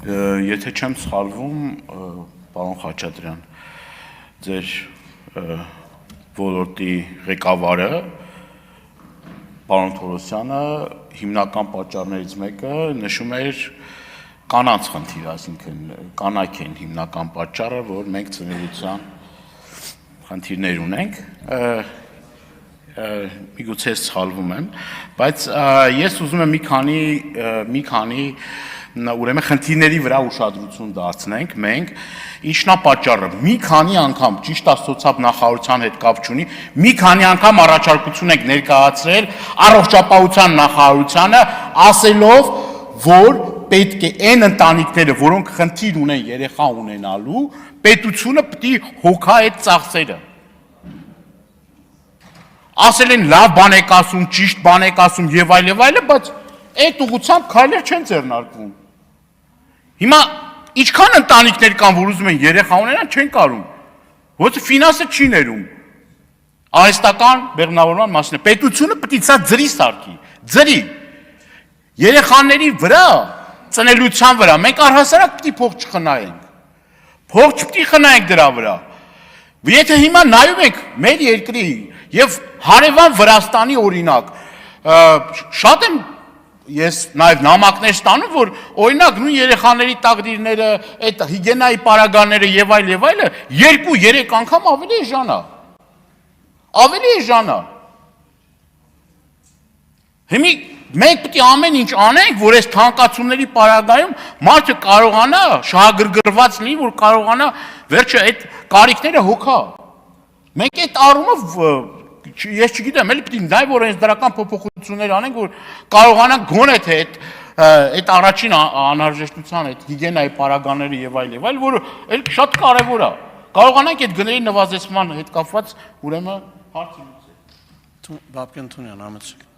Եթե չեմ սխալվում, պարոն Խաչատրյան, ձեր ոլորտի ղեկավարը, պարոն Թորոսյանը, հիմնական պատճառներից մեկը նշում էր կանանց խնդիր, այսինքն կանայք են հիմնական պատճառը, որ մենք ծնելիության խնդիրներ ունենք, միգուցե սխալվում եմ, բայց ես ուզում եմ մի քանի ուրեմն խնդիրների վրա ուշադրություն դարձնենք մենք, ինչն է պատճառը, մի քանի անգամ, ճիշտ է սոցիալ նախարարության հետ կապ չունի, մի քանի անգամ առաջարկություն ենք ներկայացրել առողջապահության նախարարությանը, ասելով, որ պետք է այն ընտանիքները, որոնք խնդիր ունեն երեխա ունենալու, պետությունը պետք է հոգա այդ ծախսերը։ Ասել են լավ բան եք ասում, ճիշտ բան եք ասում եւ այլ, բայց այդ ուղղությամբ քայլեր չեն ձեռնարկվում։ Հիմա ինչքան ընտանիքներ կան, որ ուզում են երեխա ունենան, չեն կարում։ Ոչ ֆինանսը չի ներում։ Արհեստական բեղմնավորման մասին է։ Պետությունը պետք է սա ձրի սարքի, ձրի։ Երեխաների վրա, ծնելիության վրա, մենք առհասարակ պետք է փող չխնայենք։ Փող չպետք է խնայենք դրա վրա։ Եթե հիմա նայում ենք մեր երկրի եւ հարևան Վրաստանի օրինակ, շատ եմ ես նաև նամակներ ստանում, որ օրինակ նույն երեխաների տաղդիրները, այդ հիգիենայի պարագաները եւ այլը 2-3 անգամ ավելի էժան է։ Ավելի էժան է։ Հիմա մենք պետք է ամեն ինչ անենք, որ այս թանկացումների պարագայում մարդը կարողանա շահագրգռված լինի, որ կարողանա վերջը այդ կարիքները հոգա։ Մենք այդ առումով ես չգիտեմ, էլի պետք է նայ որ օրենսդրական փոփոխություններ անենք, որ կարողանանք գոնե թե այդ առաջին անհրաժեշտության, այդ հիգիենայի պարագաները եւ այլ, որը էլ շատ կարեւոր է։ Կարողանանք այդ գների նվազեցման հետ կապված ուրեմն հարց լուծել։ Բաբկեն Թունյան, համեցեք։